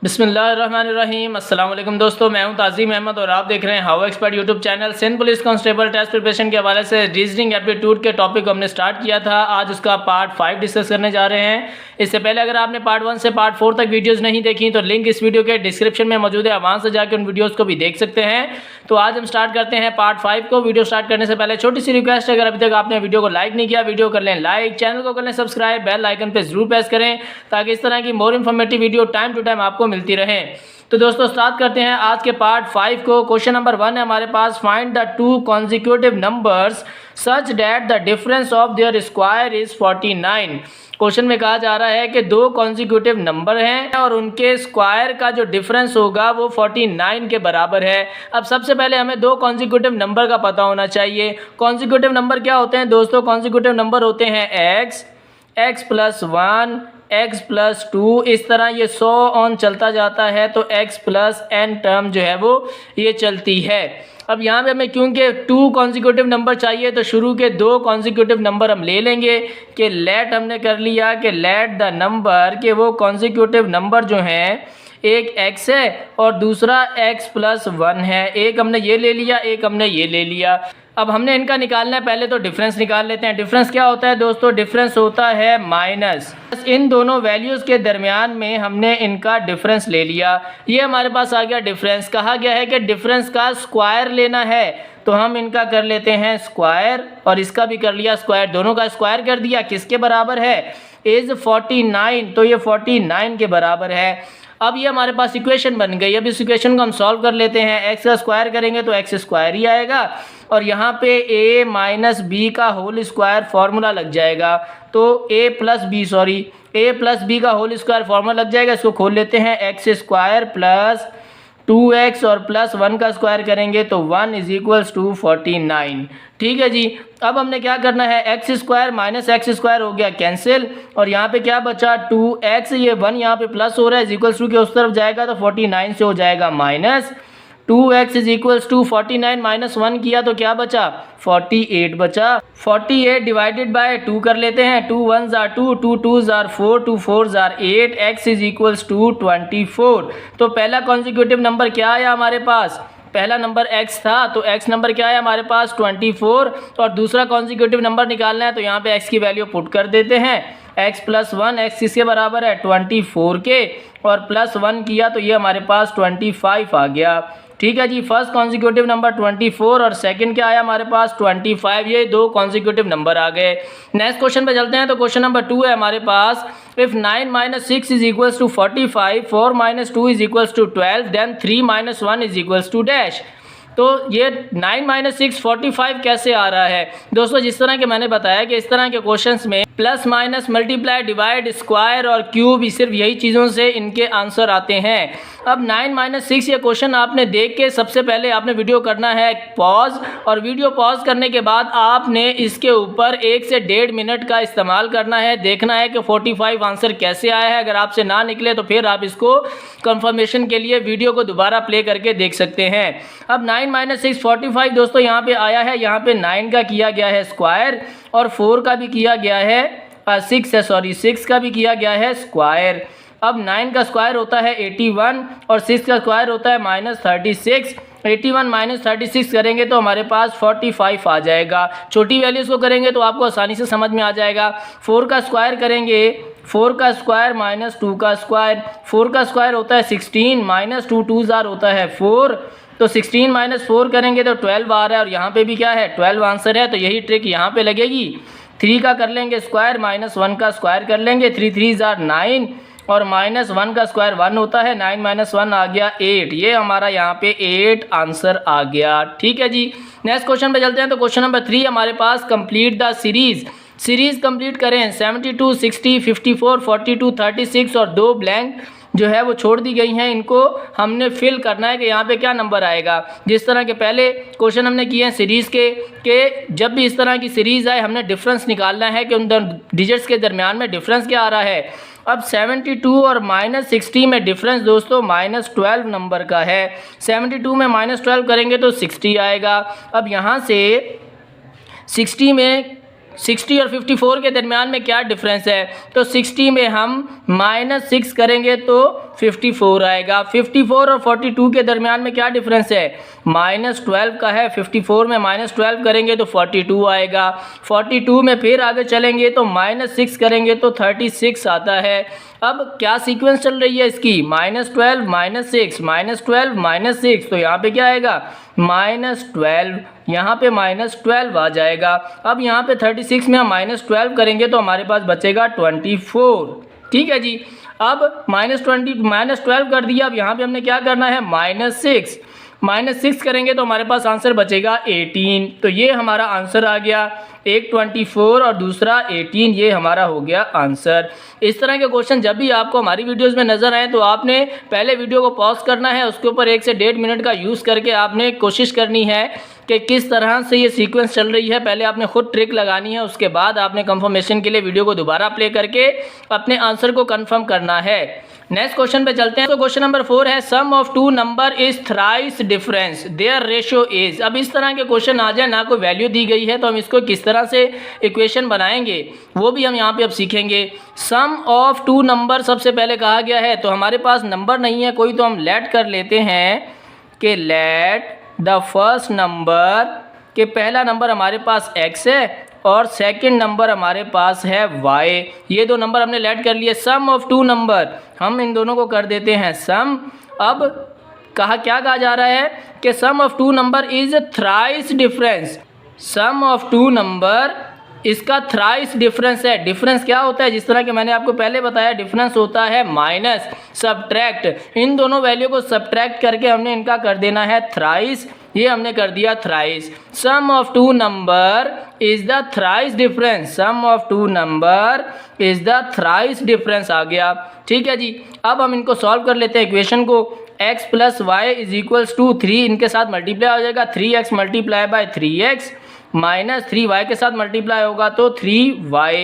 बिस्मिल्लाहिर्रहमानिर्रहीम। अस्सलाम वालेकुम दोस्तों, मैं हूं ताज़ीम अहमद और आप देख रहे हैं how expert YouTube channel. Sindh police constable test preparation के हवाले से रीजनिंग एप्टीट्यूड के टॉपिक को हमने स्टार्ट किया था। आज उसका पार्ट 5 डिस्कस करने जा रहे हैं। इससे पहले अगर आपने पार्ट 1 से पार्ट 4 तक वीडियोज़ नहीं देखी तो लिंक इस वीडियो के डिस्क्रिप्शन में मौजूद है, वहाँ से जाकर उन वीडियोज़ को भी देख सकते हैं। तो आज हम स्टार्ट करते हैं पार्ट 5 को। वीडियो स्टार्ट करने से पहले छोटी सी रिक्वेस्ट है, अगर अभी तक आपने वीडियो को लाइक नहीं किया, वीडियो कर लें लाइक, चैनल को कर लें सब्सक्राइब, बेल आइकन पर जरूर प्रेस करें ताकि इस तरह की more informative video time to time आपको मिलती रहे। तो दोस्तों स्टार्ट करते हैं आज के पार्ट 5 को। क्वेश्चन नंबर 1 है हमारे पास, find the two consecutive numbers such that the difference of their square is 49। Question में कहा जा रहा है कि दो कॉन्जिक्यूटिव नंबर हैं और उनके स्क्वायर का जो डिफरेंस होगा वो 49 के बराबर है। अब सबसे पहले हमें दो कॉन्जिक्यूटिव नंबर का पता होना चाहिए। कॉन्जिक्यूटिव नंबर क्या होते हैं दोस्तों? कॉन्जिक्यूटिव नंबर होते हैं x प्लस 1 x प्लस 2, इस तरह ये 100 ऑन चलता जाता है तो x प्लस n टर्म जो है वो ये चलती है। अब यहाँ पे हमें क्योंकि टू कॉन्जिक्यूटिव नंबर चाहिए तो शुरू के दो कॉन्जिक्यूटिव नंबर हम ले लेंगे कि लेट हमने कर लिया कि लेट द नंबर के वो कॉन्जिक्यूटिव नंबर जो हैं, एक x है और दूसरा x प्लस 1 है। एक हमने ये ले लिया, एक हमने ये ले लिया। अब हमने इनका निकालना है, पहले तो डिफरेंस निकाल लेते हैं। डिफरेंस क्या होता है दोस्तों? डिफरेंस होता है माइनस। इन दोनों वैल्यूज़ के दरमियान में हमने इनका डिफरेंस ले लिया। ये हमारे पास आ गया डिफरेंस। कहा गया है कि डिफरेंस का स्क्वायर लेना है तो हम इनका कर लेते हैं स्क्वायर और इसका भी कर लिया स्क्वायर। दोनों का स्क्वायर कर दिया, किसके बराबर है? इज 49, तो ये 49 के बराबर है। अब ये हमारे पास इक्वेशन बन गई। अब इस इक्वेशन को हम सॉल्व कर लेते हैं। एक्स का स्क्वायर करेंगे तो एक्स स्क्वायर ही आएगा और यहाँ पे a माइनस बी का होल स्क्वायर फार्मूला लग जाएगा। तो a प्लस बी का होल स्क्वायर फार्मूला लग जाएगा। इसको खोल लेते हैं। एक्स स्क्वायर प्लस 2x और प्लस 1 का स्क्वायर करेंगे तो 1 इज इक्वल्स टू 49। ठीक है जी। अब हमने क्या करना है, x square minus x square हो गया कैंसिल और यहाँ पे क्या बचा 2x, ये 1 यहाँ पे प्लस हो रहा है, इज इक्वल्स टू के उस तरफ जाएगा तो 49 से हो जाएगा minus. 2x is equals to 49 minus 1 किया तो क्या बचा? 48 बचा। 48 डिवाइडेड बाय 2 कर लेते हैं। 2 1s are 2, 2 2s are 4, 2 4s are 8, x is equals to 24। तो पहला कॉन्जिक्यूटिव नंबर क्या आया हमारे पास? पहला नंबर x था तो x नंबर क्या है हमारे पास? 24। और दूसरा कॉन्जिक्यूटिव नंबर निकालना है तो यहाँ पे x की वैल्यू पुट कर देते हैं। x प्लस 1, x किसके बराबर है? 24 के, और प्लस 1 किया तो ये हमारे पास 25 आ गया। ठीक है जी। फर्स्ट कॉन्जिक्यूटिव नंबर 24 और सेकंड क्या आया हमारे पास? 25। ये दो कॉन्जिक्यूटिव नंबर आ गए। नेक्स्ट क्वेश्चन पे चलते हैं। तो क्वेश्चन नंबर 2 है हमारे पास, if 9 minus 6 is equals to 45, 4 minus 2 is equals to 12, then 3 minus 1 is equals to dash. तो ये 9 माइनस 6 45 कैसे आ रहा है दोस्तों? जिस तरह के मैंने बताया कि इस तरह के क्वेश्चंस में plus minus multiply divide square और क्यूब, सिर्फ यही चीज़ों से इनके आंसर आते हैं। अब 9 माइनस 6 ये क्वेश्चन आपने देख के सबसे पहले आपने वीडियो करना है पॉज, और वीडियो पॉज करने के बाद आपने इसके ऊपर 1 से 1.5 मिनट का इस्तेमाल करना है। देखना है कि 45 आंसर कैसे आया है। अगर आपसे ना निकले तो फिर आप इसको कंफर्मेशन के लिए वीडियो को दोबारा प्ले करके देख सकते हैं। अब 9 माइनस 6 45 दोस्तों यहाँ पे आया है। यहाँ पे 9 का किया गया है स्क्वायर और 4 का भी किया गया है 6 का भी किया गया है स्क्वायर। अब 9 का स्क्वायर होता है 81 और 6 का स्क्वायर होता है माइनस 36। 81 माइनस 36 करेंगे तो हमारे पास 45 आ जाएगा। छोटी वैल्यूज़ को करेंगे तो आपको आसानी से समझ में आ जाएगा। 4 का स्क्वायर करेंगे, 4 का स्क्वायर माइनस 2 का स्क्वायर, 4 का स्क्वायर होता है 16 माइनस 2 2 जार होता है 4, तो 16 माइनस 4 करेंगे तो 12 आ रहा है और यहाँ पे भी क्या है 12 आंसर है। तो यही ट्रिक यहाँ पे लगेगी। 3 का कर लेंगे स्क्वायर माइनस 1 का स्क्वायर कर लेंगे, 3 3 जार 9 और माइनस 1 का स्क्वायर 1 होता है, 9 माइनस 1 आ गया 8। ये हमारा यहाँ पे 8 आंसर आ गया। ठीक है जी। नेक्स्ट क्वेश्चन पे चलते हैं। तो क्वेश्चन नंबर 3 हमारे पास, कंप्लीट द सीरीज कंप्लीट करें। 72 60 54 42 36 और 2 ब्लैंक जो है वो छोड़ दी गई हैं। इनको हमने फिल करना है कि यहाँ पे क्या नंबर आएगा। जिस तरह के पहले क्वेश्चन हमने किए हैं सीरीज़ के जब भी इस तरह की सीरीज़ आए हमने डिफरेंस निकालना है कि उन डिजिट्स के दरमियान में डिफरेंस क्या आ रहा है। अब 72 और माइनस 60 में डिफरेंस दोस्तों माइनस 12 नंबर का है। 72 में माइनस 12 करेंगे तो 60 आएगा। अब यहाँ से 60 में 60 और 54 के दरमियान में क्या डिफरेंस है, तो 60 में हम -6 करेंगे तो 54 आएगा। 54 और 42 के दरमियान में क्या डिफरेंस है, -12 का है। 54 में -12 करेंगे तो 42 आएगा। 42 में फिर आगे चलेंगे तो -6 करेंगे तो 36 आता है। अब क्या सीक्वेंस चल रही है इसकी, -12 -6 -12 -6, तो यहाँ पे क्या आएगा -12, यहाँ पे -12 आ जाएगा। अब यहाँ पे 36 में हम -12 करेंगे तो हमारे पास बचेगा 24। ठीक है जी, अब -12 कर दिया। अब यहाँ पे हमने क्या करना है, -6 करेंगे तो हमारे पास आंसर बचेगा 18। तो ये हमारा आंसर आ गया, एक 24 और दूसरा 18, ये हमारा हो गया आंसर। इस तरह के क्वेश्चन जब भी आपको हमारी वीडियोस में नज़र आए तो आपने पहले वीडियो को पॉज करना है, उसके ऊपर 1 से 1.5 मिनट का यूज़ करके आपने कोशिश करनी है कि किस तरह से ये सीक्वेंस चल रही है। पहले आपने खुद ट्रिक लगानी है, उसके बाद आपने कंफर्मेशन के लिए वीडियो को दोबारा प्ले करके अपने आंसर को कंफर्म करना है। नेक्स्ट क्वेश्चन पे चलते हैं। तो क्वेश्चन नंबर 4 है, sum of two number is thrice difference their ratio is. अब इस तरह के क्वेश्चन आ जाए, ना कोई वैल्यू दी गई है, तो हम इसको किस तरह से इक्वेशन बनाएंगे वो भी हम यहाँ पे अब सीखेंगे। सम ऑफ टू नंबर सबसे पहले कहा गया है, तो हमारे पास नंबर नहीं है कोई, तो हम लेट कर लेते हैं कि लेट द फर्स्ट नंबर, के पहला नंबर हमारे पास x है और सेकंड नंबर हमारे पास है y। ये दो नंबर हमने लेट कर लिए। सम ऑफ टू नंबर, हम इन दोनों को कर देते हैं सम। अब क्या कहा जा रहा है कि sum of two number is thrice difference. Sum of two number इसका थ्राइस डिफरेंस है। डिफरेंस क्या होता है, जिस तरह के मैंने आपको पहले बताया, डिफरेंस होता है माइनस, सब्ट्रैक्ट। इन दोनों वैल्यू को सब्ट्रैक्ट करके हमने इनका कर देना है थ्राइस। ये हमने कर दिया thrice. Sum of two number is the thrice difference. Sum of two number is the thrice difference आ गया। ठीक है जी, अब हम इनको सॉल्व कर लेते हैं इक्वेशन को। x + y = 3, इनके साथ मल्टीप्लाई हो जाएगा। 3x × 3x माइनस 3y के साथ मल्टीप्लाई होगा तो 3y।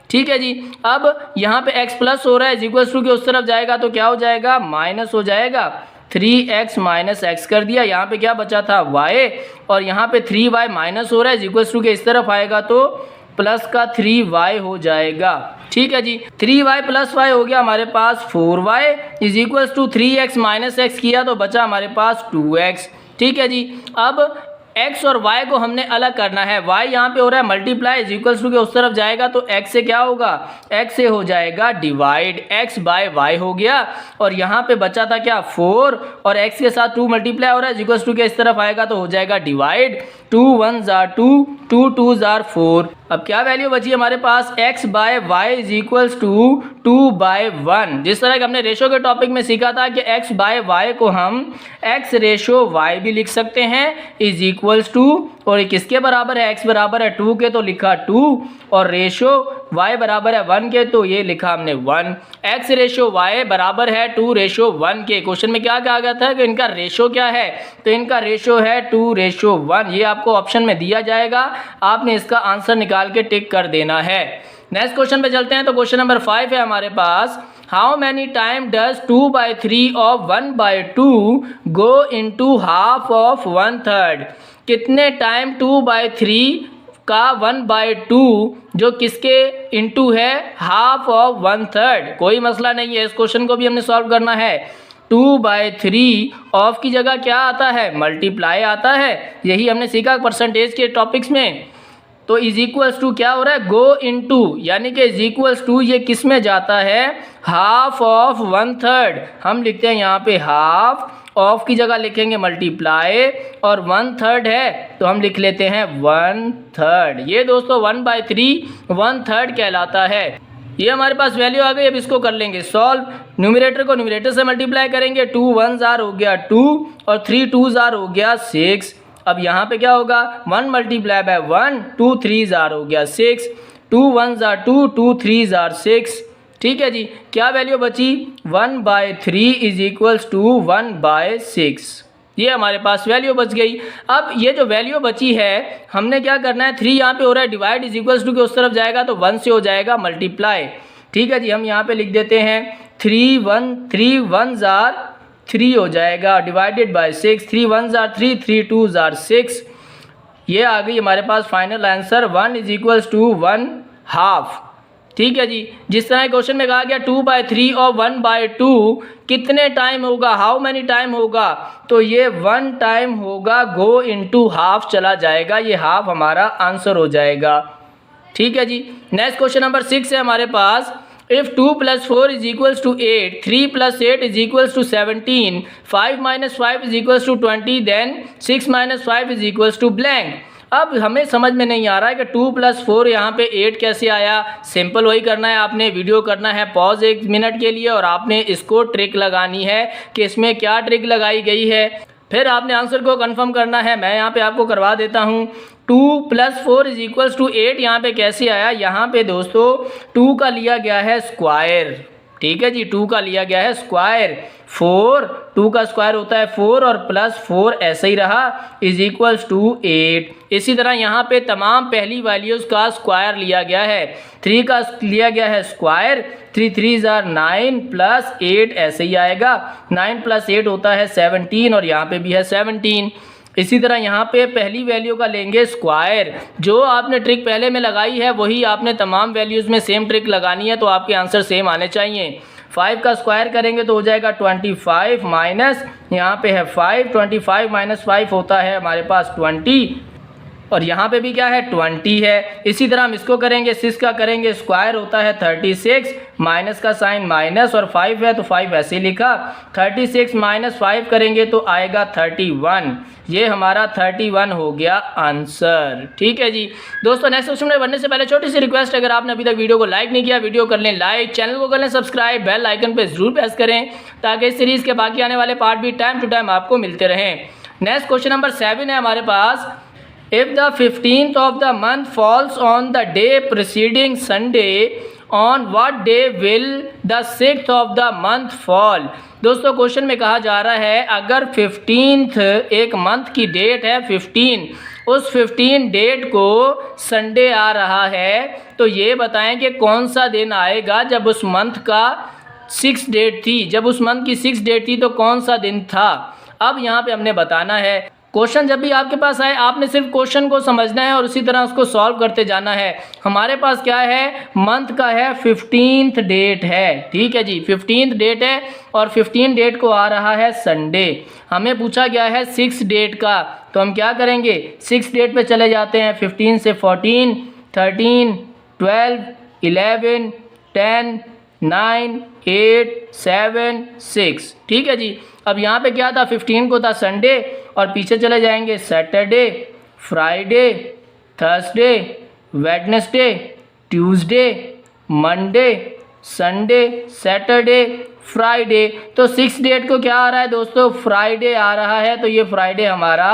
ठीक है जी, अब यहाँ पे x प्लस हो रहा है, इक्वल्स टू के उस तरफ जाएगा तो क्या हो जाएगा, माइनस हो जाएगा। 3x - x कर दिया, यहाँ पे क्या बचा था y, और यहाँ पे 3y माइनस हो रहा है, इक्वल्स टू के इस तरफ आएगा तो प्लस का 3y हो जाएगा। ठीक है जी, 3y + y हो गया हमारे पास 4y = 3x - x किया तो बचा हमारे पास 2x। ठीक है जी, अब x और y को हमने अलग करना है। y यहाँ पे हो रहा है मल्टीप्लाई, इक्वल्स टू के उस तरफ जाएगा तो x से क्या होगा, x से हो जाएगा डिवाइड, x/y हो गया। और यहाँ पे बचा था क्या 4, और x के साथ 2 मल्टीप्लाई हो रहा है, इक्वल्स टू के इस तरफ आएगा तो हो जाएगा डिवाइड। 2 1 = 2, 2 2 = 4। अब क्या वैल्यू बची हमारे पास, x/y = 2/1। जिस तरह कि हमने रेशो के टॉपिक में सीखा था कि x/y को हम x रेशो y भी लिख सकते हैं, इक्वल्स टू, और किसके बराबर है, x बराबर है 2 के तो लिखा 2, और रेशो y बराबर है 1 के तो ये लिखा हमने 1। x रेशो y बराबर है 2:1 के। क्वेश्चन में क्या कहा गया था कि इनका रेशो क्या है, तो इनका रेशो है 2:1। ये आपको ऑप्शन में दिया जाएगा, आपने इसका आंसर निकाल के टिक कर देना है। नेक्स्ट क्वेश्चन पे चलते हैं। तो क्वेश्चन नंबर 5 है हमारे पास, how many time does 2/3 of 1/2 go into half of 1/3। कितने टाइम 2/3 का 1/2 जो किसके इनटू है, हाफ ऑफ 1/3। कोई मसला नहीं है, इस क्वेश्चन को भी हमने सॉल्व करना है। 2/3 ऑफ की जगह क्या आता है, मल्टीप्लाई आता है, यही हमने सीखा परसेंटेज के टॉपिक्स में। तो इक्वल्स टू क्या हो रहा है, गो इनटू, यानी कि इक्वल्स टू ये किस में जाता है, हाफ ऑफ 1/3। हम लिखते हैं यहाँ पे हाफ, ऑफ की जगह लिखेंगे मल्टीप्लाई, और 1/3 है तो हम लिख लेते हैं 1/3। ये दोस्तों 1/3 1/3 कहलाता है। ये हमारे पास वैल्यू आ गई। अब इसको कर लेंगे सॉल्व। न्यूमरेटर को न्यूमरेटर से मल्टीप्लाई करेंगे, 2 1 जार हो गया 2, और 3 2 जार हो गया 6। अब यहाँ पे क्या होगा, 1 × 1, 2 3 जार हो गया 6, 2 1 जार 2, 2 3 जार 6। ठीक है जी, क्या वैल्यू बची, 1/3 = 1/6। ये हमारे पास वैल्यू बच गई। अब ये जो वैल्यू बची है, हमने क्या करना है, 3 यहाँ पे हो रहा है डिवाइड, इक्वल्स टू के उस तरफ जाएगा तो 1 से हो जाएगा मल्टीप्लाई। ठीक है जी, हम यहाँ पे लिख देते हैं 3 1 जार 3 हो जाएगा, डिवाइडेड बाय 6, 3 1 जार 3, 3 2 जार 6। ये आ गई हमारे पास फाइनल आंसर 1 = 1/2। ठीक है जी। जिस तरह क्वेश्चन में कहा गया 2/3 और 1/2 कितने टाइम होगा, हाउ मैनी टाइम होगा, तो ये 1 टाइम होगा, गो इनटू हाफ चला जाएगा, ये हाफ हमारा आंसर हो जाएगा। ठीक है जी। नेक्स्ट क्वेश्चन नंबर 6 है हमारे पास, इफ 2 + 4 = 8, 3 + 8 = 17, 5 - 5 = 20, देन 6 - 5 = ब्लैंक। अब हमें समझ में नहीं आ रहा है कि 2 + 4 यहाँ पे 8 कैसे आया। सिंपल वही करना है, आपने वीडियो करना है पॉज 1 मिनट के लिए और आपने इसको ट्रिक लगानी है कि इसमें क्या ट्रिक लगाई गई है, फिर आपने आंसर को कंफर्म करना है। मैं यहाँ पे आपको करवा देता हूँ। 2 + 4 = 8 यहाँ पे कैसे आया, यहाँ पे दोस्तों 2 का लिया गया है स्क्वायर। ठीक है जी, 2 का लिया गया है स्क्वायर। 2 का स्क्वायर होता है 4 और +4 ऐसे ही रहा = 8। इसी तरह यहाँ पे तमाम पहली वैल्यूज़ का स्क्वायर लिया गया है। 3 का लिया गया है स्क्वायर, 3 3 = 9 + 8 ऐसे ही आएगा। 9 + 8 होता है 17 और यहाँ पे भी है 17। इसी तरह यहाँ पे पहली वैल्यू का लेंगे स्क्वायर। जो आपने ट्रिक पहले में लगाई है वही आपने तमाम वैल्यूज़ में सेम ट्रिक लगानी है, तो आपके आंसर सेम आने चाहिए। 5 का स्क्वायर करेंगे तो हो जाएगा 25 माइनस यहाँ पे है 5, 25 - 5 होता है हमारे पास 20 और यहाँ पे भी क्या है 20 है। इसी तरह हम इसको करेंगे 6 का करेंगे स्क्वायर होता है 36, माइनस का साइन माइनस और 5 है तो 5 ऐसे ही लिखा। 36 - 5 करेंगे तो आएगा 31। ये हमारा 31 हो गया आंसर। ठीक है जी दोस्तों, नेक्स्ट क्वेश्चन में बढ़ने से पहले छोटी सी रिक्वेस्ट, अगर आपने अभी तक वीडियो को लाइक नहीं किया, वीडियो कर लें लाइक, चैनल को कर लें सब्सक्राइब, बेल आइकन पे जरूर प्रेस करें ताकि इस सीरीज़ के बाकी आने वाले पार्ट भी टाइम टू टाइम आपको मिलते रहें। नेक्स्ट क्वेश्चन नंबर 7 है हमारे पास, if the 15th of the month falls on the day preceding Sunday, on what day will the 6th of the month fall। दोस्तों क्वेश्चन में कहा जा रहा है अगर 15th एक मंथ की डेट है 15, उस 15 डेट को संडे आ रहा है तो ये बताएं कि कौन सा दिन आएगा जब उस मंथ का 6 डेट थी, जब उस मंथ की 6 डेट थी तो कौन सा दिन था। अब यहाँ पे हमने बताना है, क्वेश्चन जब भी आपके पास आए आपने सिर्फ क्वेश्चन को समझना है और उसी तरह उसको सॉल्व करते जाना है। हमारे पास क्या है, मंथ का है 15th डेट है। ठीक है जी, 15th डेट है और 15 डेट को आ रहा है संडे। हमें पूछा गया है 6 डेट का, तो हम क्या करेंगे 6 डेट पे चले जाते हैं। 15 से 14, 13, 12, 11, 10, 9, 8, 7, 6। ठीक है जी। अब यहाँ पे क्या था 15 को था संडे और पीछे चले जाएंगे Saturday, Friday, Thursday, Wednesday, Tuesday, Monday, Sunday, Saturday, Friday. तो 6 डेट को क्या आ रहा है दोस्तों, फ्राइडे आ रहा है, तो ये फ्राइडे हमारा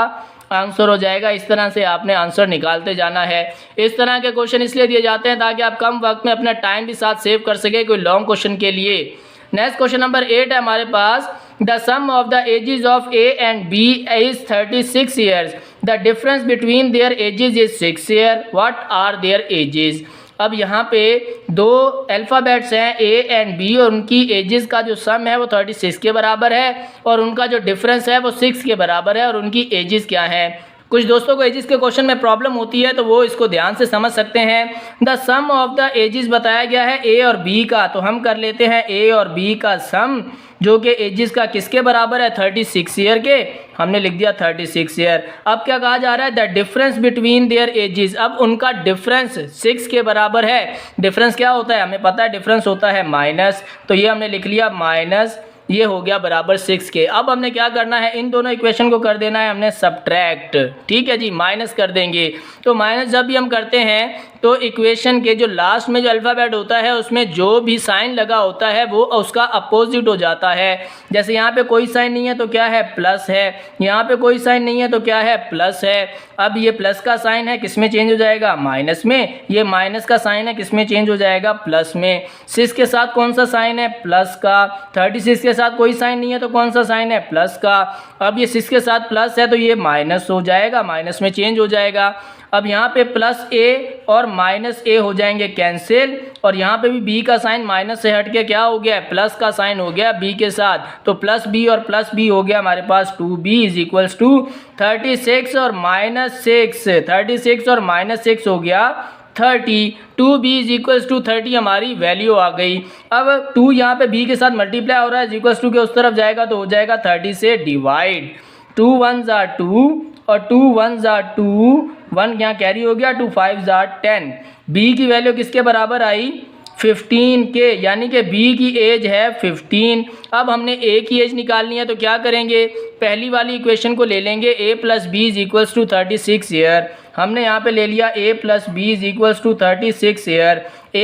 आंसर हो जाएगा। इस तरह से आपने आंसर निकालते जाना है। इस तरह के क्वेश्चन इसलिए दिए जाते हैं ताकि आप कम वक्त में अपना टाइम भी साथ सेव कर सके कोई लॉन्ग क्वेश्चन के लिए। नेक्स्ट क्वेश्चन नंबर 8 है हमारे पास, the sum of the ages of A and B is 36 years, the difference between their ages is 6 year, what are their ages. अब यहाँ पे 2 अल्फ़ाबेट्स हैं ए एंड बी और उनकी एजेस का जो सम है वो 36 के बराबर है और उनका जो डिफरेंस है वो 6 के बराबर है और उनकी एजेस क्या हैं। कुछ दोस्तों को एजेस के क्वेश्चन में प्रॉब्लम होती है तो वो इसको ध्यान से समझ सकते हैं। The sum of the ages बताया गया है ए और बी का, तो हम कर लेते हैं ए और बी का सम जो कि एजेस का किसके बराबर है 36 ईयर के, हमने लिख दिया 36 ईयर। अब क्या कहा जा रहा है, the difference between their ages, अब उनका डिफरेंस 6 के बराबर है। डिफरेंस क्या होता है हमें पता है, डिफरेंस होता है माइनस, तो ये हमने लिख लिया माइनस, ये हो गया बराबर 6 के। अब हमने क्या करना है, इन दोनों इक्वेशन को कर देना है हमने सब्ट्रैक्ट। ठीक है जी, माइनस कर देंगे। तो माइनस जब भी हम करते हैं तो इक्वेशन के जो लास्ट में जो अल्फ़ाबेट होता है उसमें जो भी साइन लगा होता है वो उसका अपोजिट हो जाता है। जैसे यहाँ पे कोई साइन नहीं है तो क्या है प्लस है, यहाँ पे कोई साइन नहीं है तो क्या है प्लस है। अब ये प्लस का साइन है किस में चेंज हो जाएगा, माइनस में। ये माइनस का साइन है किस में चेंज हो जाएगा, प्लस में। 6 के साथ कौन सा साइन है, प्लस का। 36 के साथ कोई साइन नहीं है तो कौन सा साइन है, प्लस का। अब ये 6 के साथ प्लस है तो ये माइनस हो जाएगा, माइनस में चेंज हो जाएगा। अब यहाँ पे प्लस ए और माइनस ए हो जाएंगे कैंसिल, और यहाँ पे भी बी का साइन माइनस से हट के क्या हो गया, प्लस का साइन हो गया बी के साथ, तो प्लस बी और प्लस बी हो गया हमारे पास 2b इज इक्वल्स टू 36 और माइनस 6, 36 और माइनस 6 हो गया 30, 2b इज इक्वल्स टू 30 हमारी वैल्यू आ गई। अब 2 यहाँ पे b के साथ मल्टीप्लाई हो रहा है, इज इक्वल्स टू के उस तरफ जाएगा तो हो जाएगा 30 से डिवाइड, 2 1s are 2 और 2 1s are 2, 1 यहाँ कैरी हो गया, 2 5s are 10। b की वैल्यू किसके बराबर आई, 15 के, यानी कि b की एज है 15। अब हमने a की एज निकालनी है तो क्या करेंगे, पहली वाली इक्वेशन को ले लेंगे, a plus B is equals to 36 year. हमने यहाँ पे ले लिया a plus B is equals to 36 year. a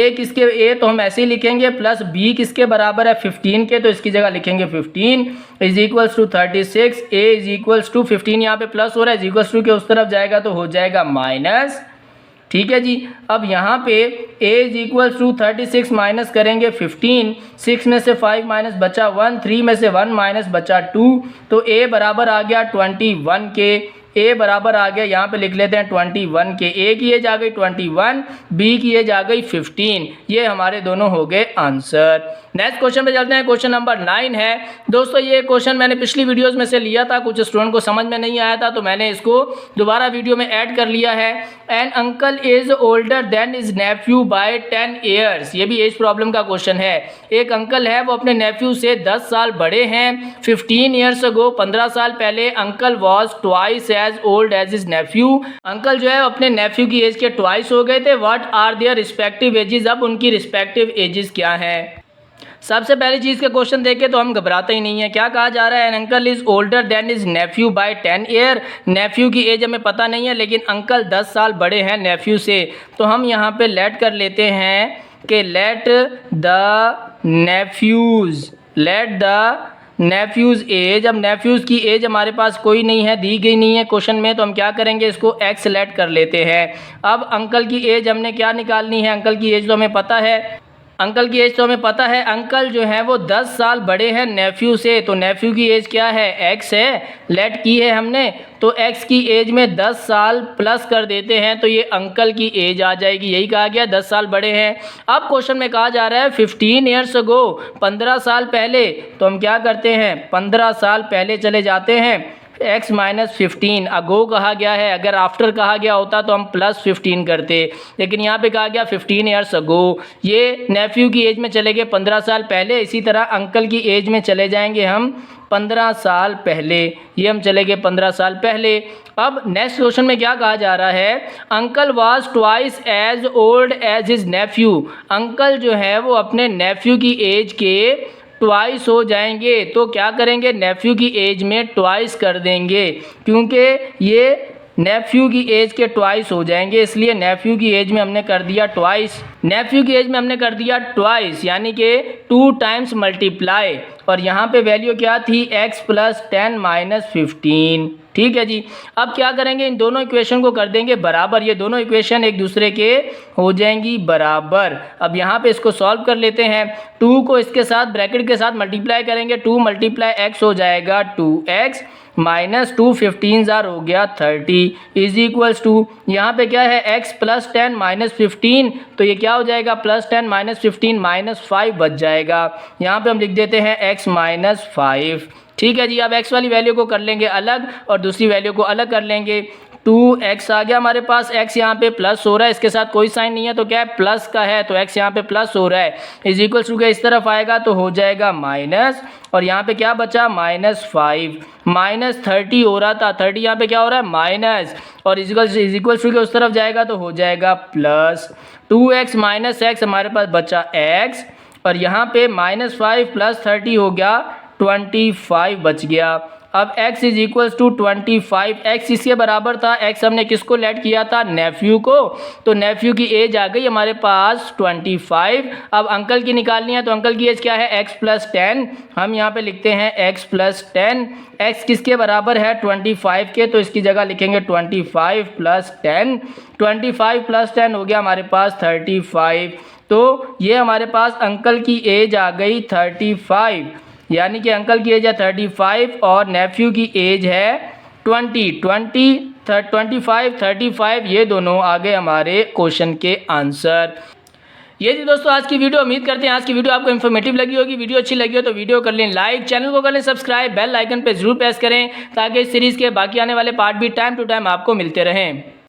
तो हम ऐसे ही लिखेंगे, प्लस b किसके बराबर है 15 के, तो इसकी जगह लिखेंगे 15 is equals to 36, a is equals to 15 यहाँ पे प्लस हो रहा है, इज इक्वल्स टू के उस तरफ जाएगा तो हो जाएगा माइनस। ठीक है जी, अब यहाँ पे a is equals to 36 minus करेंगे 15, 6 में से 5 माइनस बचा 1, 3 में से 1 माइनस बचा 2, तो a बराबर आ गया 21 के, a बराबर आ गया, यहाँ पे लिख लेते हैं 21 के, a की एज आ गई 21, b की एज आ गई 15, ये हमारे दोनों हो गए आंसर। नेक्स्ट क्वेश्चन पे चलते हैं, क्वेश्चन नंबर 9 है। दोस्तों ये क्वेश्चन मैंने पिछली वीडियोस में से लिया था, कुछ स्टूडेंट को समझ में नहीं आया था तो मैंने इसको दोबारा वीडियो में ऐड कर लिया है। An uncle is older than is nephew by 10 years, ये भी एज प्रॉब्लम का क्वेश्चन है। एक अंकल है वो अपने नेफ्यू से 10 साल बड़े हैं। 15 ईयर्स अगो, 15 साल पहले uncle was twice as old as is nephew, uncle जो है अपने नेफ्यू की एज के ट्वाइस हो गए थे। What are their respective ages, अब उनकी रिस्पेक्टिव एजेस क्या हैं। सबसे पहली चीज़ का क्वेश्चन देखे तो हम घबराते ही नहीं है। क्या कहा जा रहा है, an uncle is older than is nephew by 10 year. Nephew की एज हमें पता नहीं है लेकिन अंकल 10 साल बड़े हैं नेफ्यू से, तो हम यहाँ पे लेट कर लेते हैं कि लेट द नेफ्यूज़ एज। अब नेफ्यूज़ की एज हमारे पास कोई नहीं है, दी गई नहीं है क्वेश्चन में, तो हम क्या करेंगे, इसको एक्स लेट कर लेते हैं। अब अंकल की एज हमने क्या निकालनी है, अंकल की एज तो हमें पता है, अंकल जो है वो 10 साल बड़े हैं नेफ्यू से, तो नेफ्यू की एज क्या है, एक्स है, लेट की है हमने, तो एक्स की एज में 10 साल प्लस कर देते हैं तो ये अंकल की एज आ जाएगी। यही कहा गया 10 साल बड़े हैं। अब क्वेश्चन में कहा जा रहा है 15 ईयर्स अगो, 15 साल पहले, तो हम क्या करते हैं 15 साल पहले चले जाते हैं, x माइनस 15 अगो कहा गया है, अगर आफ्टर कहा गया होता तो हम प्लस 15 करते, लेकिन यहाँ पे कहा गया 15 ईयर्स अगो। ये नेफ्यू की एज में चले गए 15 साल पहले, इसी तरह अंकल की एज में चले जाएंगे हम 15 साल पहले, ये हम चले गए 15 साल पहले। अब नेक्स्ट क्वेश्चन में क्या कहा जा रहा है, uncle was twice as old as his nephew, uncle जो है वो अपने नेफ्यू की एज के ट्वाइस हो जाएंगे, तो क्या करेंगे, नेफ्यू की एज में ट्वाइस कर देंगे, क्योंकि ये नेफ्यू की एज के ट्वाइस हो जाएंगे, इसलिए नेफ्यू की एज में हमने कर दिया ट्वाइस, यानी कि 2 टाइम्स मल्टीप्लाई, और यहाँ पे वैल्यू क्या थी, x प्लस 10 माइनस 15। ठीक है जी, अब क्या करेंगे, इन दोनों इक्वेशन को कर देंगे बराबर, ये दोनों इक्वेशन एक दूसरे के हो जाएंगी बराबर। अब यहाँ पे इसको सॉल्व कर लेते हैं, 2 को इसके साथ ब्रैकेट के साथ मल्टीप्लाई करेंगे, 2 मल्टीप्लाई x हो जाएगा 2x माइनस 2 15 जार हो गया 30 इज इक्वल्स टू, यहाँ पे क्या है x प्लस 10 माइनस 15, तो ये क्या हो जाएगा प्लस 10 माइनस 15 माइनस 5 बच जाएगा, यहाँ पे हम लिख देते हैं x माइनस 5। ठीक है जी, अब x वाली वैल्यू को कर लेंगे अलग और दूसरी वैल्यू को अलग कर लेंगे, 2x आ गया हमारे पास, x यहाँ पे प्लस हो रहा है, इसके साथ कोई साइन नहीं है तो क्या है प्लस का है, तो x यहाँ पे प्लस हो रहा है, इज इक्वल्स टू के इस तरफ आएगा तो हो जाएगा माइनस, और यहाँ पे क्या बचा माइनस 5, माइनस 30 हो रहा था, 30 यहाँ पे क्या हो रहा है माइनस, और इज इक्वल्स टू के उस तरफ जाएगा तो हो जाएगा प्लस, 2x माइनस x हमारे पास बचा x, और यहाँ पे माइनस 5 प्लस 30 हो गया 25 बच गया। अब x is equals to 25, x इसके बराबर था, x हमने किसको लेट किया था, नेफ्यू को, तो नेफ्यू की एज आ गई हमारे पास 25। अब अंकल की निकालनी है, तो अंकल की एज क्या है x प्लस 10, हम यहाँ पे लिखते हैं x प्लस 10, x किसके बराबर है 25 के, तो इसकी जगह लिखेंगे 25 प्लस 10, 25 प्लस 10 हो गया हमारे पास 35, तो ये हमारे पास अंकल की एज आ गई 35, यानी कि अंकल की एज है 35 और नेफ्यू की एज है 20 25, 35 ये दोनों आ गए हमारे क्वेश्चन के आंसर। ये थी दोस्तों आज की वीडियो। उम्मीद करते हैं आज की वीडियो आपको इन्फॉर्मेटिव लगी होगी। वीडियो अच्छी लगी हो तो वीडियो कर लें लाइक, चैनल को कर लें सब्सक्राइब, बेल आइकन पे जरूर प्रेस करें ताकि इस सीरीज़ के बाकी आने वाले पार्ट भी टाइम टू टाइम आपको मिलते रहें।